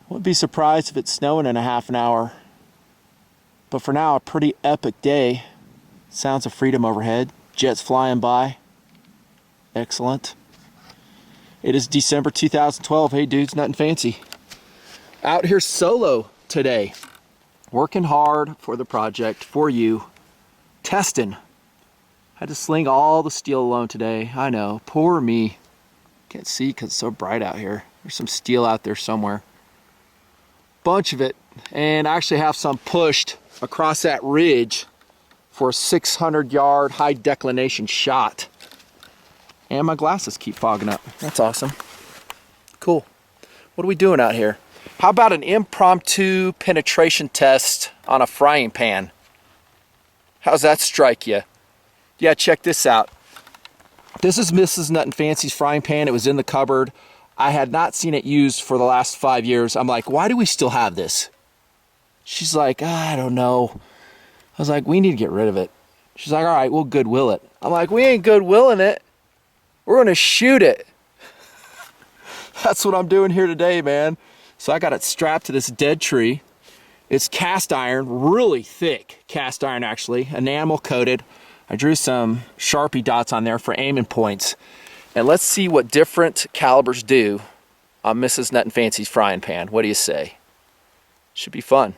Wouldn't be surprised if it's snowing in a half an hour. But for now, a pretty epic day. Sounds of freedom overhead. Jets flying by. Excellent. It is December 2012. Hey dudes, Nutnfancy. Out here solo today. Working hard for the project, for you. Testing. Had to sling all the steel alone today. I know, poor me. Can't see because it's so bright out here. There's some steel out there somewhere. Bunch of it. And I actually have some pushed across that ridge for a 600-yard high declination shot. And my glasses keep fogging up. That's awesome. Cool. What are we doing out here? How about an impromptu penetration test on a frying pan? How's that strike you? Yeah, check this out. This is Mrs. Nutnfancy's frying pan. It was in the cupboard. I had not seen it used for the last 5 years. I'm like, why do we still have this? She's like, I don't know. I was like, we need to get rid of it. She's like, all right, we'll Goodwill it. I'm like, we ain't Goodwilling it. We're gonna shoot it. That's what I'm doing here today, man. So I got it strapped to this dead tree. It's cast iron, really thick cast iron actually, enamel coated. I drew some Sharpie dots on there for aiming points. And let's see what different calibers do on Mrs. Nutnfancy's frying pan. What do you say? Should be fun.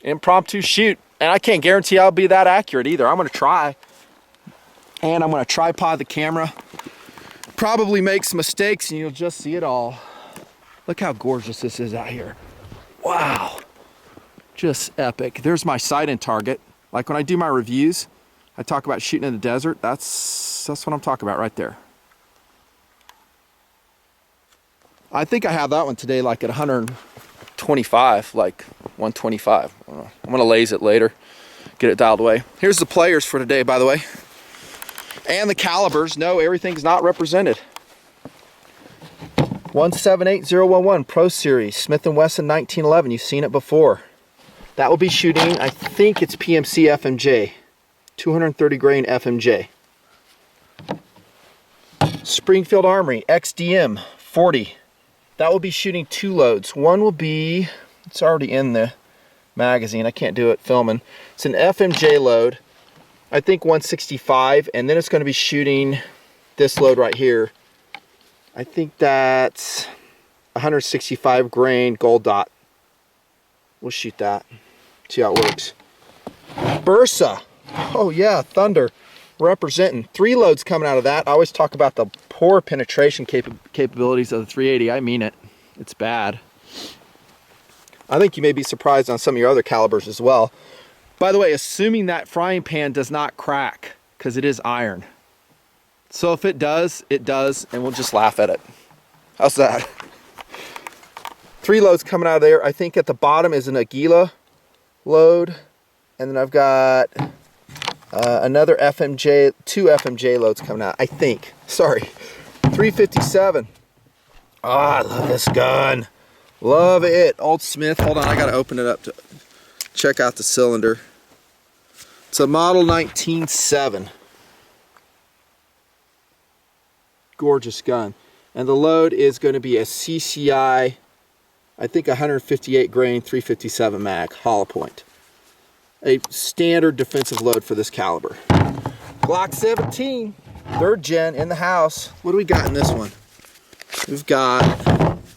Impromptu shoot. And I can't guarantee I'll be that accurate either. I'm gonna try. And I'm gonna tripod the camera. Probably make some mistakes and you'll just see it all. Look how gorgeous this is out here. Wow. Just epic. There's my sight-in target. Like when I do my reviews, I talk about shooting in the desert. That's what I'm talking about right there. I think I have that one today like at 125, like 125. I'm gonna laze it later, get it dialed away. Here's the players for today, by the way. And the calibers. No, everything's not represented. 178011 Pro Series, Smith & Wesson 1911. You've seen it before. That will be shooting, I think it's PMC FMJ. 230 grain FMJ. Springfield Armory XDM 40. That will be shooting 2 loads. One will be, it's already in the magazine. I can't do it filming. It's an FMJ load. I think 165, and then it's going to be shooting this load right here. I think that's 165 grain gold dot. We'll shoot that. See how it works. Bursa. Oh yeah, Thunder. Representing. 3 loads coming out of that. I always talk about the poor penetration capabilities of the 380. I mean it. It's bad. I think you may be surprised on some of your other calibers as well. By the way, assuming that frying pan does not crack, because it is iron. So if it does, and we'll just laugh at it. How's that? 3 loads coming out of there. I think at the bottom is an Aguila load. And then I've got another FMJ, 2 FMJ loads coming out, I think. Sorry, 357. Ah, I love this gun. Love it. Old Smith. Hold on, I gotta open it up to check out the cylinder. It's a model 1907. Gorgeous gun. And the load is going to be a CCI, I think 158 grain 357 mag, hollow point. A standard defensive load for this caliber. Glock 17, 3rd gen in the house. What do we got in this one? We've got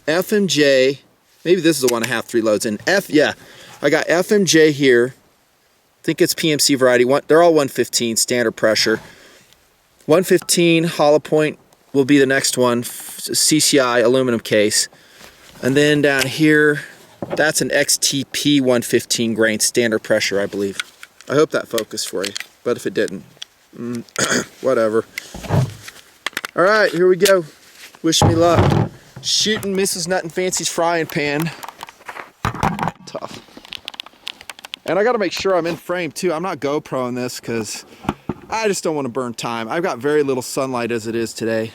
FMJ. Maybe this is the one I have 3 loads in. Yeah, I got FMJ here. I think it's PMC variety. They're all 115 standard pressure. 115 hollow point will be the next one. CCI aluminum case. And then down here, that's an XTP 115 grain standard pressure, I believe. I hope that focused for you, but if it didn't, whatever. All right, here we go. Wish me luck. Shooting Mrs. Nutnfancy's frying pan. Tough. And I got to make sure I'm in frame too. I'm not GoProing this because I just don't want to burn time. I've got very little sunlight as it is today.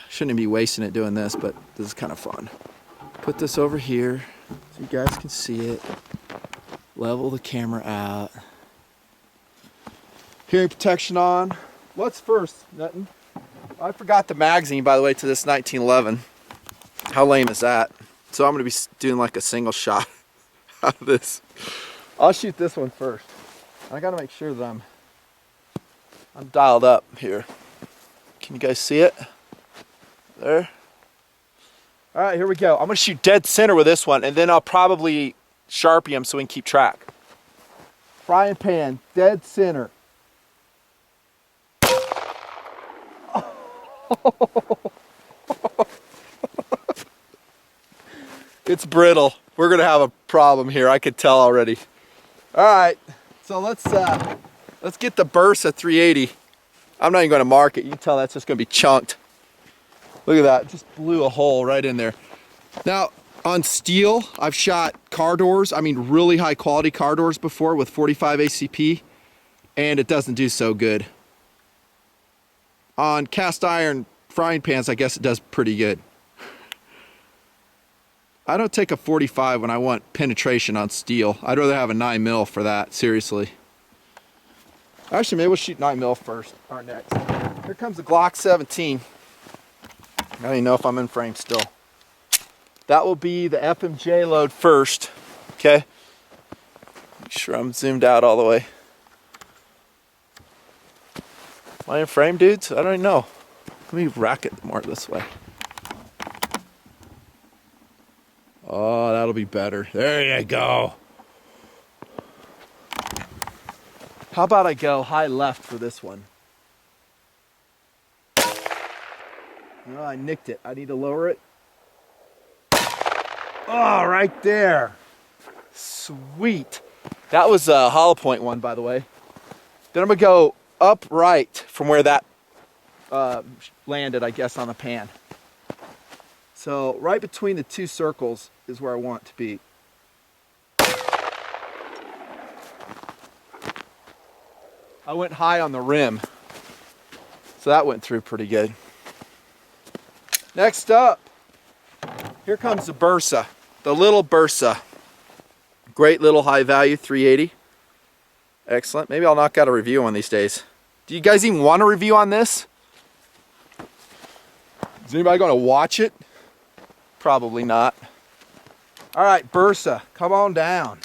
Shouldn't be wasting it doing this, but this is kind of fun. Put this over here so you guys can see it. Level the camera out. Hearing protection on. What's first, Nutton? I forgot the magazine, by the way, to this 1911. How lame is that? So I'm gonna be doing like a single shot out of this. I'll shoot this one first. I gotta make sure that I'm dialed up here. Can you guys see it? There. All right, here we go. I'm gonna shoot dead center with this one, and then I'll probably Sharpie them so we can keep track. Frying pan, dead center. It's brittle. We're gonna have a problem here. I could tell already. All right, so let's get the Bursa 380. I'm not even gonna mark it. You can tell that's just gonna be chunked. Look at that, just blew a hole right in there. Now, on steel, I've shot car doors, I mean really high quality car doors before with 45 ACP, and it doesn't do so good. On cast iron frying pans, I guess it does pretty good. I don't take a 45 when I want penetration on steel. I'd rather have a 9mm for that, seriously. Actually, maybe we'll shoot 9mm first, or next. Here comes the Glock 17. I don't even know if I'm in frame still. That will be the FMJ load first, okay? Make sure I'm zoomed out all the way. Am I in frame, dudes? I don't even know. Let me rack it more this way. Oh, that'll be better. There you go. How about I go high left for this one? No, I nicked it. I need to lower it. Oh, right there. Sweet. That was a hollow point one, by the way. Then I'm gonna go upright from where that landed, I guess, on the pan. So right between the two circles is where I want it to be. I went high on the rim, so that went through pretty good. Next up, here comes the Bursa, the little Bursa. Great little high value 380. Excellent. Maybe I'll knock out a review one these days. Do you guys even want a review on this? Is anybody going to watch it? Probably not. All right, Bursa, come on down.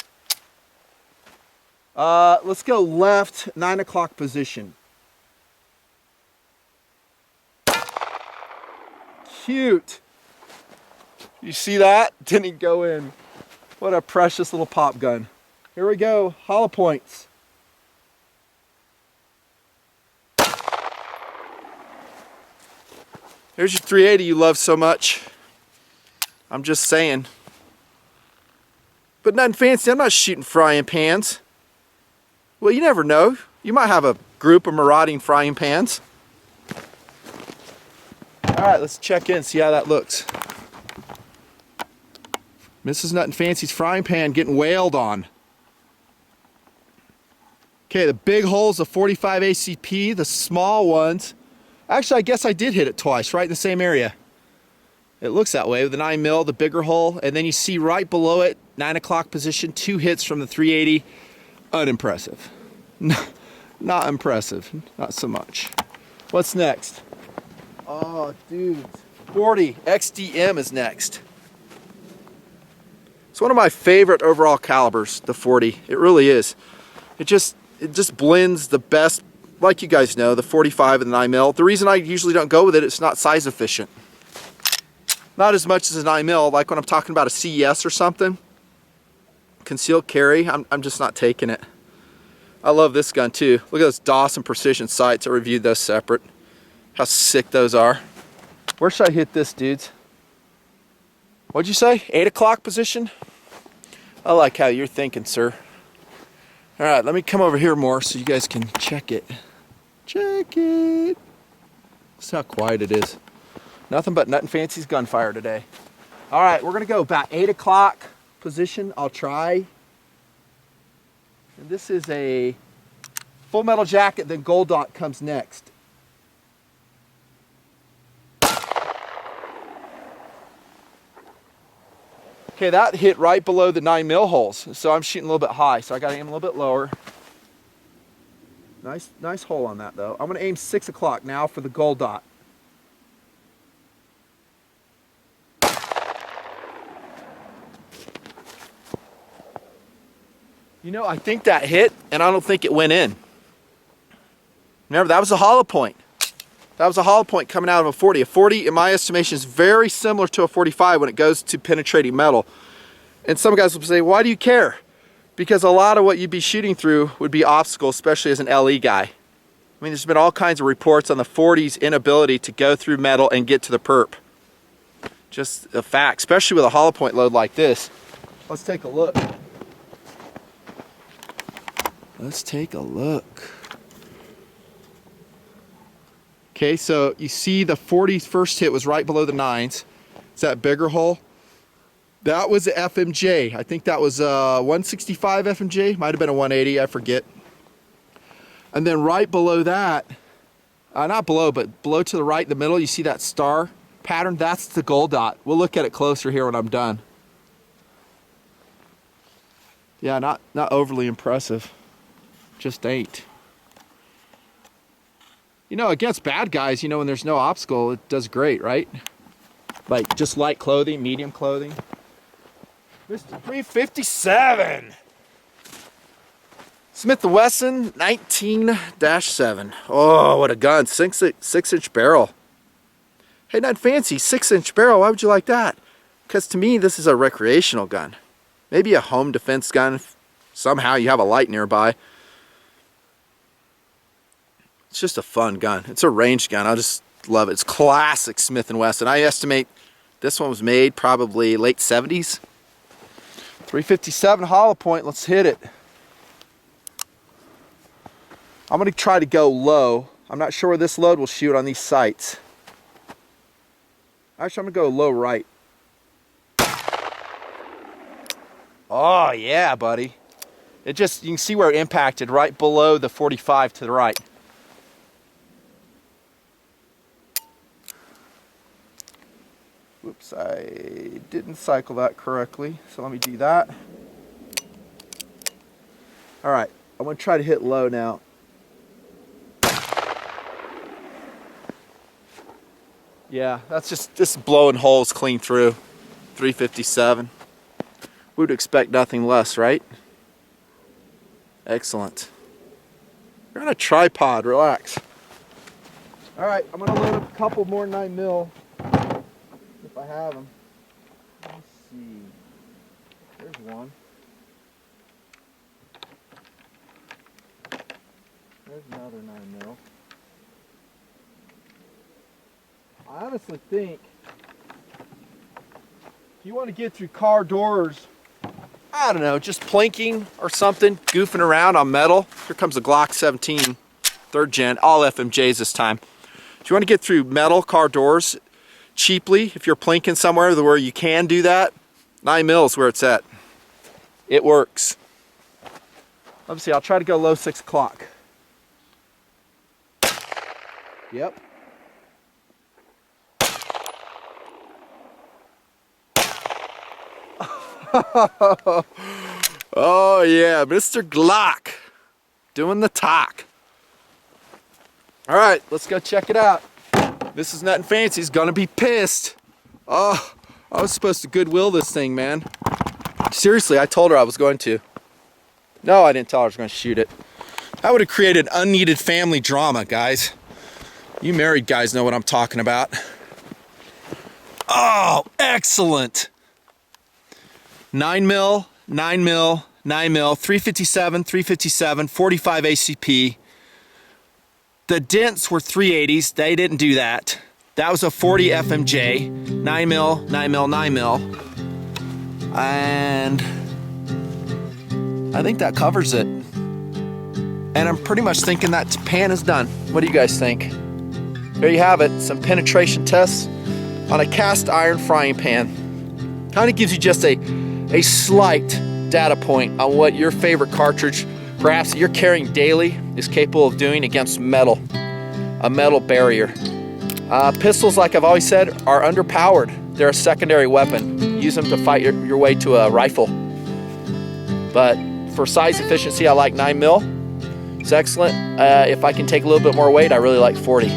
Let's go left, 9 o'clock position. Cute. You see that? Didn't go in. What a precious little pop gun. Here we go, hollow points. Here's your 380 you love so much. I'm just saying. But nothing fancy, I'm not shooting frying pans. Well, you never know. You might have a group of marauding frying pans. All right, let's check in, see how that looks. Mrs. Nutnfancy's frying pan getting wailed on. Okay, the big holes of 45 ACP, the small ones. Actually, I guess I did hit it twice, right in the same area. It looks that way with the 9mm, the bigger hole, and then you see right below it, 9 o'clock position, 2 hits from the 380. Unimpressive. Not impressive, not so much. What's next? Oh, dude, 40 XDM is next. It's one of my favorite overall calibers, the 40. It really is. It just blends the best, like you guys know, the 45 and the 9mm. The reason I usually don't go with it, it's not size efficient. Not as much as a 9mm, like when I'm talking about a CES or something. Concealed carry, I'm just not taking it. I love this gun too. Look at those Dawson Precision sights. I reviewed those separate. How sick those are. Where should I hit this, dudes? What'd you say? 8 o'clock position? I like how you're thinking, sir. All right, let me come over here more so you guys can check it. Check it. That's how quiet it is. Nothing but Nutnfancy's gunfire today. All right, we're gonna go about 8 o'clock position. I'll try. And this is a full metal jacket, then gold dot comes next. Okay, that hit right below the 9mm holes, so I'm shooting a little bit high, so I gotta aim a little bit lower. Nice hole on that though. I'm gonna aim 6 o'clock now for the gold dot. You know, I think that hit, and I don't think it went in. Remember, that was a hollow point. That was a hollow point coming out of a 40. A 40, in my estimation, is very similar to a 45 when it goes to penetrating metal. And some guys will say, why do you care? Because a lot of what you'd be shooting through would be obstacles, especially as an LE guy. I mean, there's been all kinds of reports on the 40's inability to go through metal and get to the perp. Just a fact, especially with a hollow point load like this. Let's take a look. Let's take a look. Okay, so you see the 40's first hit was right below the 9's. It's that bigger hole. That was the FMJ. I think that was a 165 FMJ. Might have been a 180, I forget. And then right below that, not below, but below to the right in the middle, you see that star pattern? That's the gold dot. We'll look at it closer here when I'm done. Yeah, not overly impressive. Just ain't. You know, against bad guys, you know, when there's no obstacle, it does great, right? Like just light clothing, medium clothing. Mr. 357. Smith & Wesson 19-7. Oh, what a gun. 6-inch barrel. Hey, Nutnfancy, 6-inch barrel. Why would you like that? Because to me, this is a recreational gun. Maybe a home defense gun if somehow you have a light nearby. It's just a fun gun. It's a range gun. I just love it. It's classic Smith & Wesson. I estimate this one was made probably late 70s. 357 hollow point. Let's hit it. I'm going to try to go low. I'm not sure where this load will shoot on these sights. Actually, I'm going to go low right. Oh, yeah, buddy. It just, you can see where it impacted right below the 45 to the right. Whoops, I didn't cycle that correctly, so let me do that. All right, I'm going to try to hit low now. Yeah, that's just blowing holes clean through. 357. We would expect nothing less, right? Excellent. You're on a tripod, relax. All right, I'm going to load up a couple more 9mm. If I have them. Let's see. There's one. There's another 9mm. I honestly think if you want to get through car doors, I don't know, just plinking or something, goofing around on metal. Here comes a Glock 17, 3rd gen, all FMJs this time. If you want to get through metal car doors cheaply, if you're plinking somewhere where you can do that, 9mm is where it's at. It works. Let me see, I'll try to go low 6 o'clock. Yep. Oh yeah, Mr. Glock doing the talk. All right, let's go check it out. Mrs. Nutnfancy's gonna be pissed. Oh, I was supposed to Goodwill this thing, man. Seriously, I told her I was going to. No, I didn't tell her I was going to shoot it. That would have created unneeded family drama, guys. You married guys know what I'm talking about. Oh, excellent. 9mm, 9mm, 9mm, 357, 357, 45 ACP. The dents were 380s. They didn't do that. That was a 40 FMJ, 9mm, 9mm, 9mm. And I think that covers it. And I'm pretty much thinking that pan is done. What do you guys think? There you have it, some penetration tests on a cast iron frying pan. Kind of gives you just a slight data point on what your favorite cartridge, perhaps that you're carrying daily, is capable of doing against metal, a metal barrier. Pistols, like I've always said, are underpowered. They're a secondary weapon. Use them to fight your way to a rifle. But for size efficiency, I like 9mm. It's excellent. If I can take a little bit more weight, I really like 40.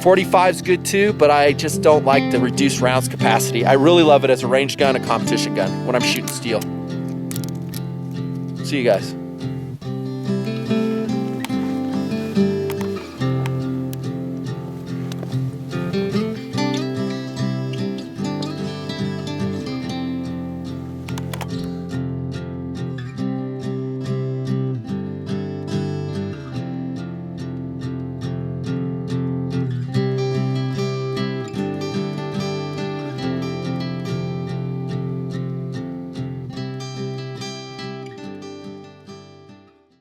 45 is good too, but I just don't like the reduced rounds capacity. I really love it as a range gun, a competition gun, when I'm shooting steel. See you guys.